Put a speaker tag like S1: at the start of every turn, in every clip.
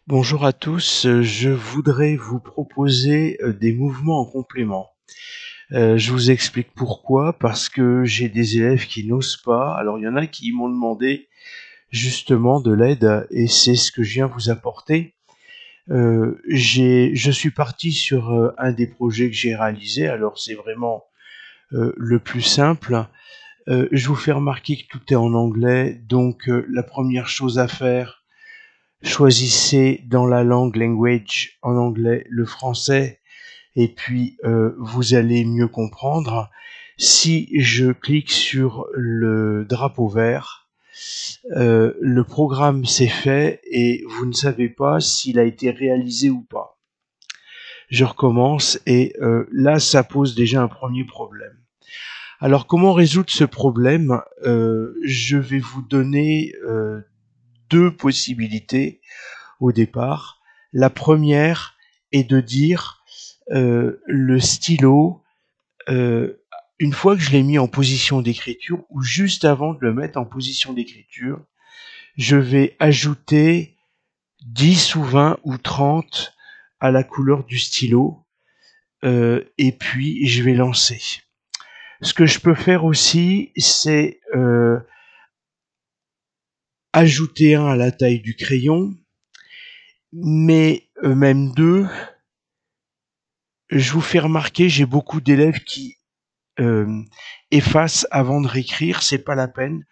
S1: Bonjour à tous, je voudrais vous proposer des mouvements en complément. Je vous explique pourquoi, parce que j'ai des élèves qui n'osent pas. Alors il y en a qui m'ont demandé justement de l'aide et c'est ce que je viens vous apporter. Je suis parti sur un des projets que j'ai réalisé, alors c'est vraiment le plus simple. Je vous fais remarquer que tout est en anglais, donc la première chose à faire, choisissez dans la language en anglais le français et puis vous allez mieux comprendre. Si je clique sur le drapeau vert, le programme s'est fait et vous ne savez pas s'il a été réalisé ou pas. Je recommence et là ça pose déjà un premier problème. Alors comment résoudre ce problème? Je vais vous donner deux possibilités au départ. La première est de dire le stylo, euh, une fois que je l'ai mis en position d'écriture ou juste avant de le mettre en position d'écriture, je vais ajouter 10 ou 20 ou 30 à la couleur du stylo et puis je vais lancer. Ce que je peux faire aussi, c'est ajouter un à la taille du crayon, mais même deux. Je vous fais remarquer, j'ai beaucoup d'élèves qui effacent avant de réécrire, c'est pas la peine.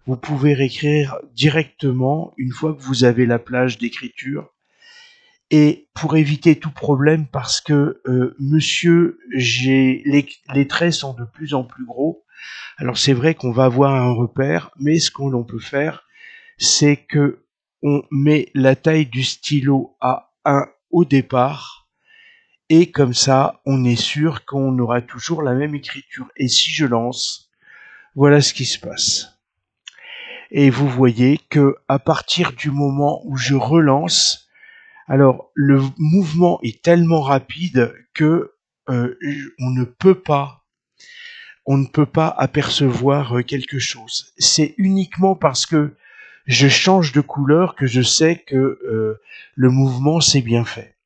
S1: Vous pouvez réécrire directement une fois que vous avez la plage d'écriture. Et pour éviter tout problème, parce que monsieur, les traits sont de plus en plus gros. Alors c'est vrai qu'on va avoir un repère, mais ce que l'on peut faire, c'est que on met la taille du stylo à 1 au départ et comme ça, on est sûr qu'on aura toujours la même écriture. Et si je lance, voilà ce qui se passe. Et vous voyez que à partir du moment où je relance, alors le mouvement est tellement rapide que euh, on ne peut pas on ne peut pas apercevoir quelque chose. C'est uniquement parce que je change de couleur que je sais que le mouvement s'est bien fait.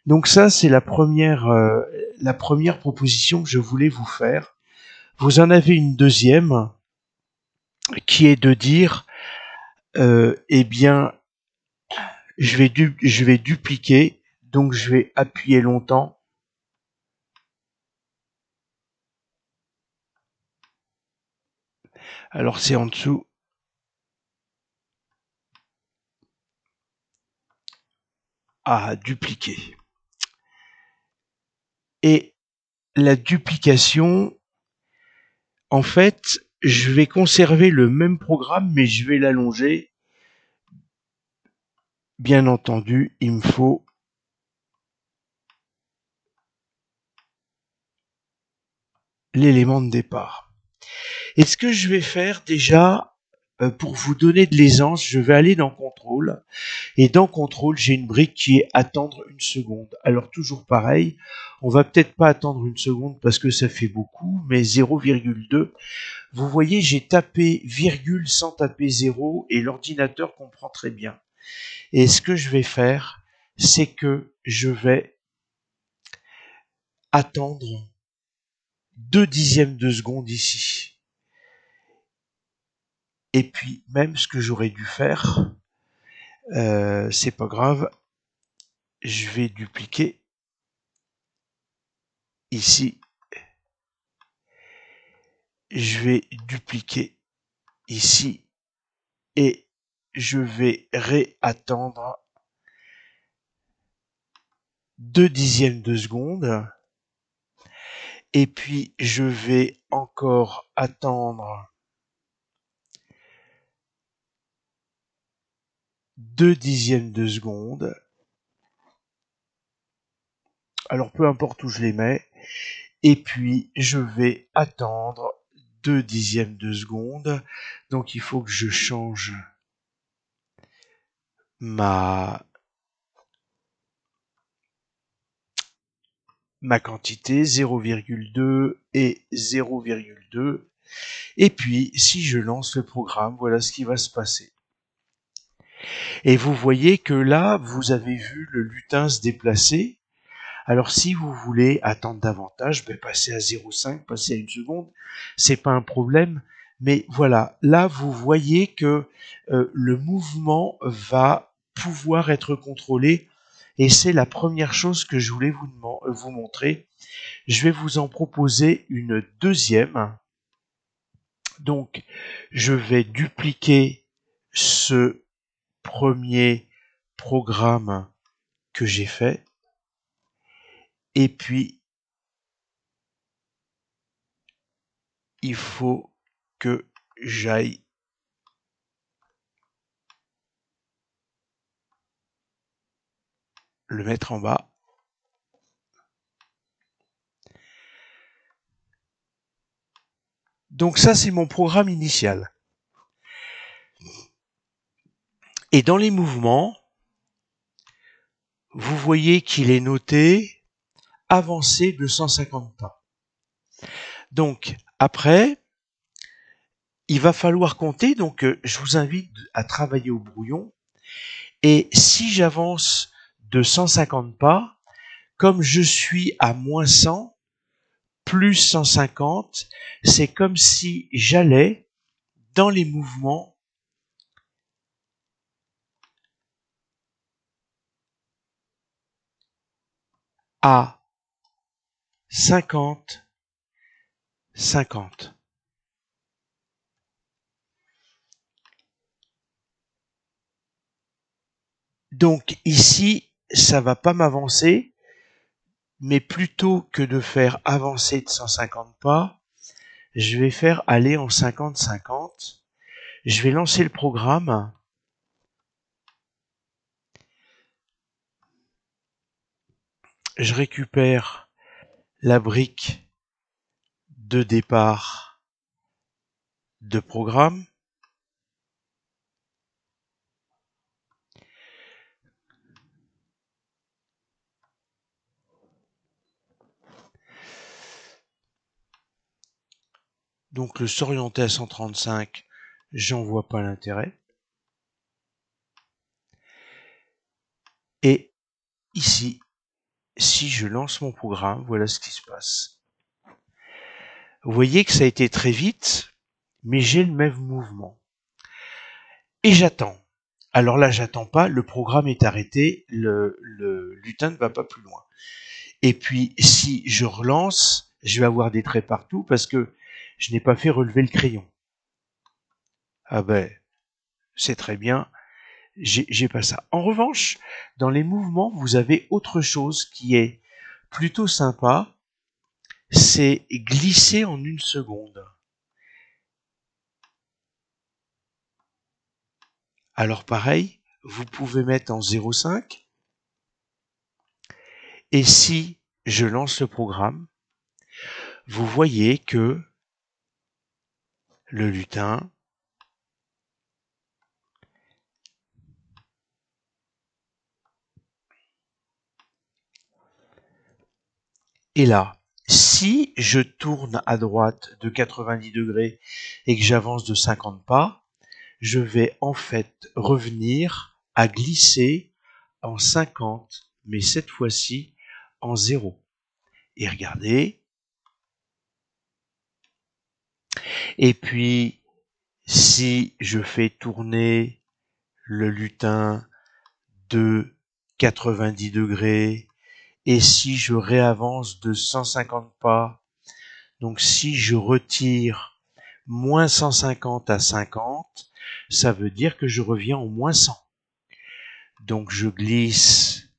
S1: Donc ça, c'est la première proposition que je voulais vous faire. Vous en avez une deuxième qui est de dire, eh bien, je vais dupliquer, donc je vais appuyer longtemps. Alors c'est en dessous. À dupliquer. Et la duplication, en fait, je vais conserver le même programme, mais je vais l'allonger. Bien entendu, il me faut l'élément de départ. Et ce que je vais faire déjà, pour vous donner de l'aisance, je vais aller dans Contrôle. Et dans Contrôle, j'ai une brique qui est attendre une seconde. Alors toujours pareil, on va peut-être pas attendre une seconde parce que ça fait beaucoup, mais 0,2. Vous voyez, j'ai tapé virgule sans taper 0 et l'ordinateur comprend très bien. Et ce que je vais faire, c'est que je vais attendre 2 dixièmes de seconde ici. Et puis, même ce que j'aurais dû faire, c'est pas grave, je vais dupliquer ici. Je vais dupliquer ici et je vais réattendre 2 dixièmes de seconde. Et puis, je vais encore attendre 2 dixièmes de seconde. Alors, peu importe où je les mets. Et puis, je vais attendre 2 dixièmes de seconde. Donc, il faut que je change ma quantité 0,2 et 0,2. Et puis, si je lance le programme, voilà ce qui va se passer. Et vous voyez que là, vous avez vu le lutin se déplacer. Alors si vous voulez attendre davantage, passez à 0,5, passez à 1 seconde, c'est pas un problème. Mais voilà, là vous voyez que le mouvement va pouvoir être contrôlé et c'est la première chose que je voulais vous montrer. Je vais vous en proposer une deuxième. Donc je vais dupliquer ce premier programme que j'ai fait et puis il faut que j'aille le mettre en bas. Donc ça, c'est mon programme initial. Et dans les mouvements, vous voyez qu'il est noté avancer de 150 pas. Donc après, il va falloir compter. Donc je vous invite à travailler au brouillon. Et si j'avance de 150 pas, comme je suis à moins 100, plus 150, c'est comme si j'allais dans les mouvements à 50, 50. Donc ici, ça va pas m'avancer, mais plutôt que de faire avancer de 150 pas, je vais faire aller en 50-50. Je vais lancer le programme. Je récupère la brique de départ de programme. Donc le s'orienter à 135, j'en vois pas l'intérêt. Et ici, si je lance mon programme, voilà ce qui se passe. Vous voyez que ça a été très vite, mais j'ai le même mouvement. Et j'attends. Alors là, j'attends pas, le programme est arrêté, le lutin ne va pas plus loin. Et puis, si je relance, je vais avoir des traits partout parce que je n'ai pas fait relever le crayon. Ah ben, c'est très bien, j'ai pas ça. En revanche, dans les mouvements, vous avez autre chose qui est plutôt sympa, c'est glisser en 1 seconde. Alors pareil, vous pouvez mettre en 0,5 et si je lance le programme, vous voyez que le lutin est là. Si je tourne à droite de 90 degrés et que j'avance de 50 pas, je vais en fait revenir à glisser en 50, mais cette fois-ci en 0. Et regardez. Et puis, si je fais tourner le lutin de 90 degrés et si je réavance de 150 pas, donc si je retire moins 150 à 50, ça veut dire que je reviens en moins 100. Donc je glisse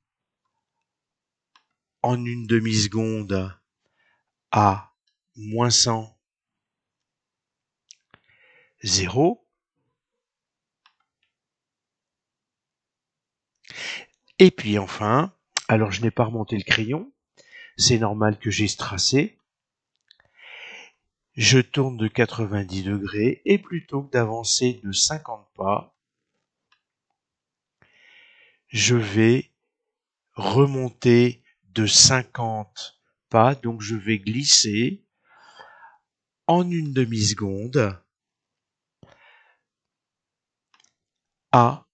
S1: en 1 demi-seconde à moins 100, 0. Et puis enfin, alors je n'ai pas remonté le crayon, c'est normal que j'ai tracé. Je tourne de 90 degrés et plutôt que d'avancer de 50 pas, je vais remonter de 50 pas, donc je vais glisser en 1 demi-seconde à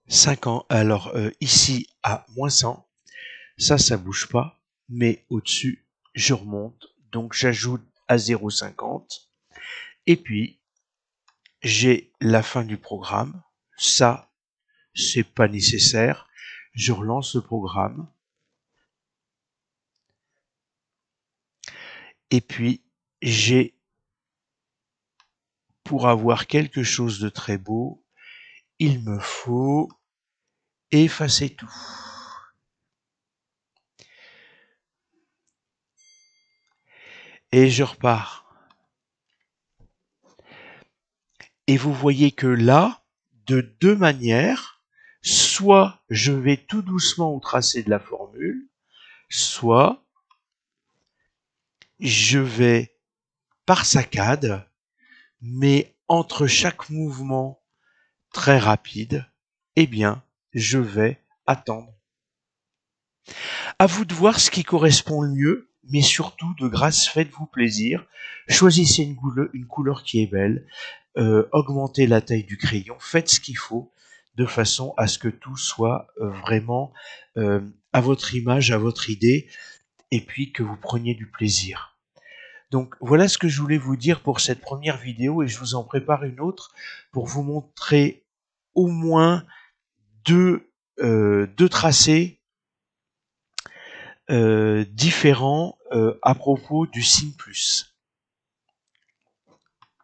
S1: 50, alors ici à moins 100, ça bouge pas, mais au-dessus, je remonte, donc j'ajoute à 0,50, et puis j'ai la fin du programme, ça, c'est pas nécessaire, je relance le programme, et puis j'ai, pour avoir quelque chose de très beau, il me faut effacer tout. Et je repars. Et vous voyez que là, de deux manières, soit je vais tout doucement au tracé de la formule, soit je vais par saccade, mais entre chaque mouvement très rapide, eh bien, je vais attendre. À vous de voir ce qui correspond le mieux, mais surtout, de grâce, faites-vous plaisir. Choisissez une couleur qui est belle, augmentez la taille du crayon, faites ce qu'il faut, de façon à ce que tout soit vraiment à votre image, à votre idée, et puis que vous preniez du plaisir. Donc voilà ce que je voulais vous dire pour cette première vidéo, et je vous en prépare une autre pour vous montrer au moins deux tracés différents à propos du Sim+.